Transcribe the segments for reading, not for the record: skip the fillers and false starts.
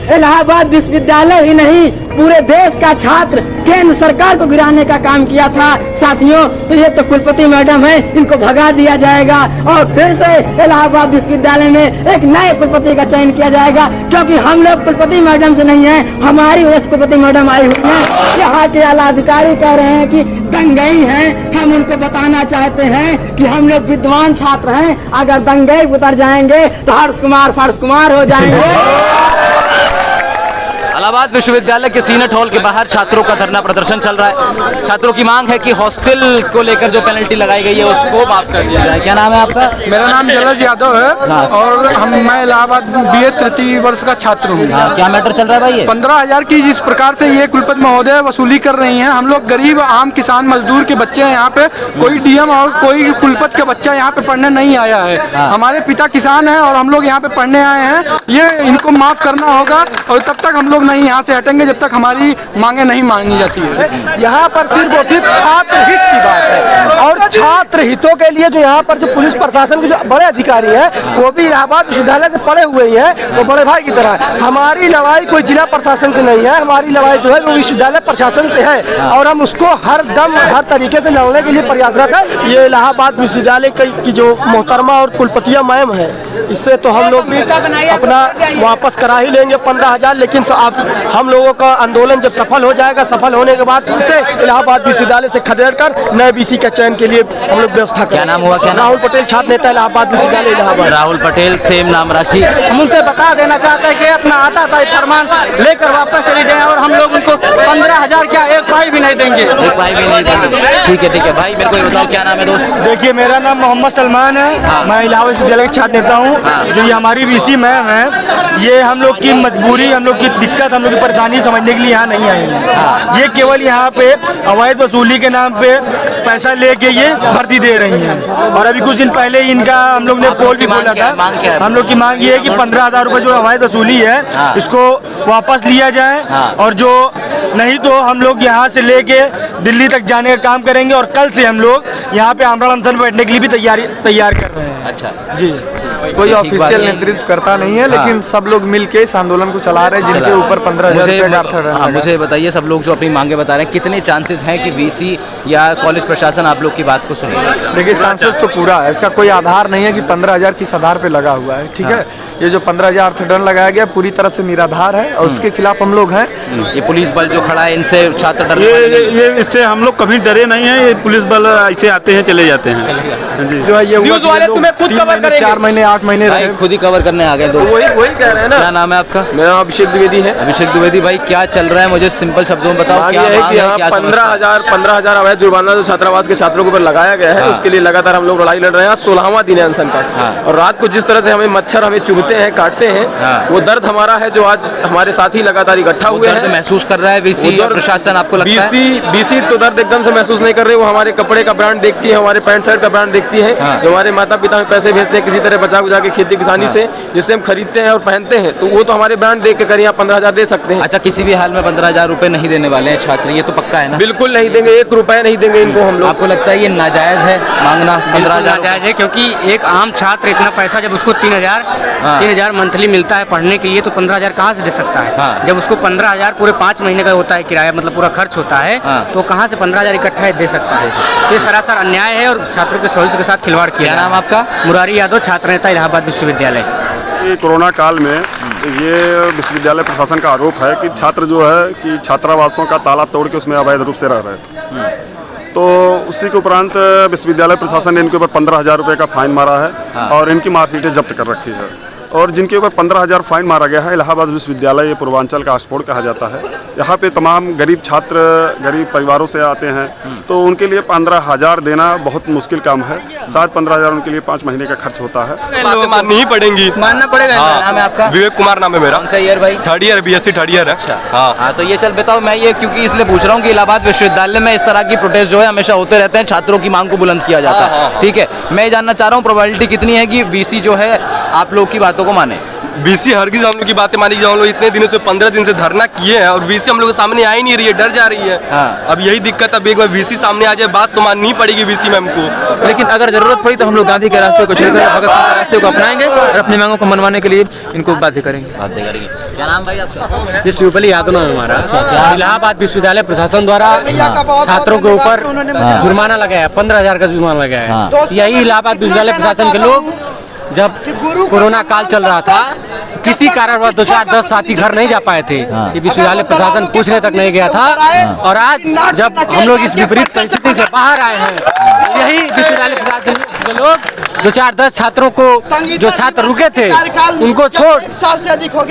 इलाहाबाद विश्वविद्यालय ही नहीं पूरे देश का छात्र केंद्र सरकार को गिराने का काम किया था साथियों। तो ये तो कुलपति मैडम है, इनको भगा दिया जाएगा और फिर से इलाहाबाद विश्वविद्यालय में एक नए कुलपति का चयन किया जाएगा, क्योंकि हम लोग कुलपति मैडम से नहीं है, हमारी वजह से कुलपति मैडम आई हुई है। यहाँ के आला अधिकारी कह रहे हैं कि दंगई हैं, हम उनको बताना चाहते हैं कि हम लोग विद्वान छात्र हैं, अगर दंगई उतर जाएंगे तो हर्ष कुमार हो जाएंगे। इलाहाबाद विश्वविद्यालय के सीनेट हॉल के बाहर छात्रों का धरना प्रदर्शन चल रहा है। छात्रों की मांग है कि हॉस्टल को लेकर जो पेनल्टी लगाई गई है उसको माफ कर दिया जाए। क्या नाम है आपका? मेरा नाम जलज यादव है और मैं इलाहाबाद BA तृतीय वर्ष का छात्र हूँ। क्या मैटर चल रहा है भाई? 15,000 की जिस प्रकार से ये कुलपति महोदय वसूली कर रही हैं, हम लोग गरीब आम किसान मजदूर के बच्चे हैं यहाँ पे, कोई DM और कोई कुलपति का बच्चा यहाँ पे पढ़ने नहीं आया है। हमारे पिता किसान हैं और हम लोग यहाँ पे पढ़ने आए हैं, ये इनको माफ करना होगा और तब तक हम लोग नहीं यहाँ से हटेंगे जब तक हमारी मांगे नहीं मांगी जाती है। यहाँ पर सिर्फ और सिर्फ छात्र हित की बात है और छात्र हितों के लिए जो यहाँ पर जो पुलिस प्रशासन के जो बड़े अधिकारी हैं वो भी इलाहाबाद विश्वविद्यालय से पढ़े हुए ही हैं, वो बड़े भाई की तरह। हमारी लड़ाई कोई जिला प्रशासन से नहीं है, हमारी लड़ाई जो है वो विश्वविद्यालय प्रशासन से है और हम उसको हर दम हर तरीके से लड़ने के लिए प्रयासरत है। ये इलाहाबाद विश्वविद्यालय की जो मोहतरमा और कुलपतिया मैम है, इससे तो हम लोग भी अपना वापस करा ही लेंगे 15,000, लेकिन हम लोगों का आंदोलन जब सफल हो जाएगा, सफल होने के बाद उसे इलाहाबाद विश्वविद्यालय से खदेड़ कर नए BC के चयन के लिए हम लोग व्यवस्था करें। क्या नाम हुआ? क्या राहुल पटेल, छात्र नेता इलाहाबाद विश्वविद्यालय इलाहाबाद। राहुल पटेल, सेम नाम राशि। हम उनसे बता देना चाहते हैं कि अपना आता था फरमान लेकर वापस चले जाए और हम लोग उनको 15,000 क्या एक पाई भी नहीं देंगे। एक पाई भी नहीं देंगे। ठीक है भाई, मेरे को ये बताओ क्या नाम है दोस्त? देखिए, मेरा नाम मोहम्मद सलमान है, मैं इलाहाबाद विश्वविद्यालय का छात्र नेता हूँ। जो ये हमारी BC मैम है, ये हम लोग की मजबूरी, हम लोग की दिक्कत, हम लोग की परेशानी समझने के लिए यहाँ नहीं आई है। ये केवल यहाँ पे अवैध वसूली के नाम पे पैसा लेके ये भर्ती दे रही हैं और अभी कुछ दिन पहले इनका हम लोग ने पोल भी खोला था। हम लोग की मांग ये है कि 15,000 रुपये जो अवैध वसूली है इसको वापस लिया जाए और जो नहीं तो हम लोग यहाँ से लेके दिल्ली तक जाने का काम करेंगे और कल से हम लोग यहाँ पे आमरण अनशन बैठने के लिए भी तैयार कर रहे हैं। अच्छा जी, कोई ऑफिशियल नेतृत्व करता नहीं है, लेकिन सब लोग मिलके इस आंदोलन को चला रहे हैं, जिनके ऊपर 15,000 रुपये का अर्थदंड। मुझे बताइए, सब लोग जो अपनी मांगे बता रहे हैं, कितने चांसेस हैं कि BC या कॉलेज प्रशासन आप लोग की बात को सुनेगा? देखिए, चांसेस तो पूरा है, इसका कोई आधार नहीं है कि 15,000 किस आधार पे लगा हुआ है। ठीक है, ये जो 15,000 अर्थदंड लगाया गया पूरी तरह से निराधार है और उसके खिलाफ हम लोग हैं। ये पुलिस बल जो खड़ा है, इनसे छात्र डर? ये इससे हम लोग कभी डरे नहीं है। ये पुलिस बल ऐसे आते हैं चले जाते हैं। जो है ये न्यूज़ वाले तुम्हें खुद कवर करेंगे। 4 महीने 8 महीने रहे, खुद ही कवर करने आ गए दोस्त। वही कह रहे हैं ना। क्या नाम है आपका? मेरा नाम अभिषेक द्विवेदी है। अभिषेक द्विवेदी भाई, क्या चल रहा है, मुझे सिंपल शब्दों में बताओ। क्या है कि क्या 15,000 अवैध जुर्माना जो छात्रावास के छात्रों के ऊपर लगाया गया है, उसके लिए लगातार हम लोग लड़ाई लड़ रहे हैं। 16वां दिन है अनशन का और रात को जिस तरह से हमें मच्छर हमें चुभते हैं, काटते हैं, वो दर्द हमारा है जो आज हमारे साथी लगातार इकट्ठा हुए हैं। महसूस कर रहा है BC और प्रशासन, आपको लगता है? BC तो दर्द एकदम से महसूस नहीं कर रहे, वो हमारे कपड़े का ब्रांड देखती है, हमारे पैंट शर्ट का ब्रांड देखती है, जो हमारे माता पिता में पैसे भेजते हैं किसी तरह बचा बुझा के खेती किसानी से, जिससे हम खरीदते हैं और पहनते हैं, तो वो तो हमारे ब्रांड देख कर यहाँ 15,000 दे सकते हैं। अच्छा, किसी भी हाल में 15,000 रुपए नहीं देने वाले हैं छात्र, ये तो पक्का है ना? बिल्कुल नहीं देंगे, 1 रुपया नहीं देंगे इनको हम लोग। आपको लगता है ये नाजायज है मांगना 15,000? नाजायज है, क्योंकि एक आम छात्र इतना पैसा, जब उसको 3,000 मंथली मिलता है पढ़ने के लिए, तो 15,000 कहाँ से दे सकता है? जब उसको 15,000 पूरे 5 महीने का होता है किराया, मतलब पूरा खर्च होता है, तो कहाँ से 15,000 इकट्ठा दे सकता है? तो ये सरासर अन्याय है और छात्रों के भविष्य के साथ खिलवाड़ किया। क्या नाम आपका? मुरारी यादव, छात्र नेता इलाहाबाद विश्वविद्यालय। कोरोना काल में ये विश्वविद्यालय प्रशासन का आरोप है कि छात्र जो है कि छात्रावासों का ताला तोड़ के उसमें अवैध रूप से रह रहे थे। तो उसी के उपरांत विश्वविद्यालय प्रशासन ने इनके ऊपर 15,000 रुपये का फाइन मारा है और इनकी मार्कशीटें जब्त कर रखी है और जिनके ऊपर 15,000 फाइन मारा गया है। इलाहाबाद विश्वविद्यालय ये पूर्वांचल का ऑक्सफोर्ड कहा जाता है। यहाँ पे तमाम गरीब छात्र गरीब परिवारों से आते हैं, तो उनके लिए 15,000 देना बहुत मुश्किल काम है। शायद 15,000 उनके लिए 5 महीने का खर्च होता है। माननी ही पड़ेंगी, मानना पड़ेगा। नाम है आपका? विवेक कुमार नाम है मेरा। कौन सा ईयर भाई? 3rd year, BSc 3rd year है। अच्छा, हाँ, तो ये चल बताओ, मैं ये क्योंकि इसलिए पूछ रहा हूँ कि इलाहाबाद विश्वविद्यालय में इस तरह की प्रोटेस्ट जो है हमेशा होते रहते हैं, छात्रों की मांग को बुलंद किया जाता है। ठीक है, मैं जानना चाह रहा हूँ प्रोबेबिलिटी कितनी है कि BC जो है आप लोग की बातों को माने। वीसी हरगिज हम लोग की बातें मानी जाए। हम लोग इतने दिनों से 15 दिन से धरना किए हैं और वीसी हम लोग के सामने आ ही नहीं रही है, डर जा रही है। अब यही दिक्कत, अब एक बार वीसी सामने आ जाए, बात तो माननी पड़ेगी वीसी मैम को। लेकिन अगर जरूरत पड़ी तो हम लोग गांधी के रास्ते को छोड़कर भगत सिंह के रास्ते को अपनाएंगे और अपनी मांगों को मनवाने के लिए इनको बाध्य करेंगे। क्या नाम भाई आपका? जिस शिवपली यादव नाम है हमारा। इलाहाबाद विश्वविद्यालय प्रशासन द्वारा छात्रों के ऊपर जुर्माना लगाया, 15,000 का जुर्माना लगाया। यही इलाहाबाद विश्वविद्यालय प्रशासन के लोग जब कोरोना काल चल रहा था, किसी कारणवश 2-4-10 साथी घर नहीं जा पाए थे, ये विश्वविद्यालय प्रशासन पूछने तक नहीं गया था। और आज जब हम लोग इस विपरीत परिस्थिति से बाहर आए हैं, यही विश्वविद्यालय प्रशासन के लोग 2-4-10 छात्रों को, जो छात्र रुके थे उनको छोड़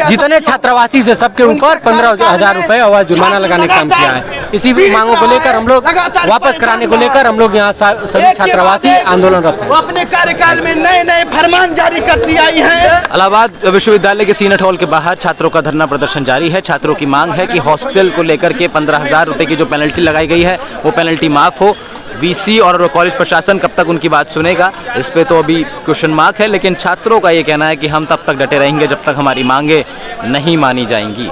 जितने छात्रावासी से सबके ऊपर 15,000 रुपए और जुर्माना लगाने का काम किया है। इसी मांगों को लेकर हम लोग वापस कराने को लेकर हम लोग यहाँ सभी छात्रावासी आंदोलनरत हैं। अपने कार्यकाल में नए नए फरमान जारी करती आई हैं। इलाहाबाद विश्वविद्यालय के सीनेट हॉल के बाहर छात्रों का धरना प्रदर्शन जारी है। छात्रों की मांग है कि हॉस्टल को लेकर के 15,000 रुपए की जो पेनल्टी लगाई गई है वो पेनल्टी माफ हो। वीसी और कॉलेज प्रशासन कब तक उनकी बात सुनेगा, इस पे तो अभी क्वेश्चन मार्क है। लेकिन छात्रों का ये कहना है कि हम तब तक डटे रहेंगे जब तक हमारी मांगे नहीं मानी जाएंगी।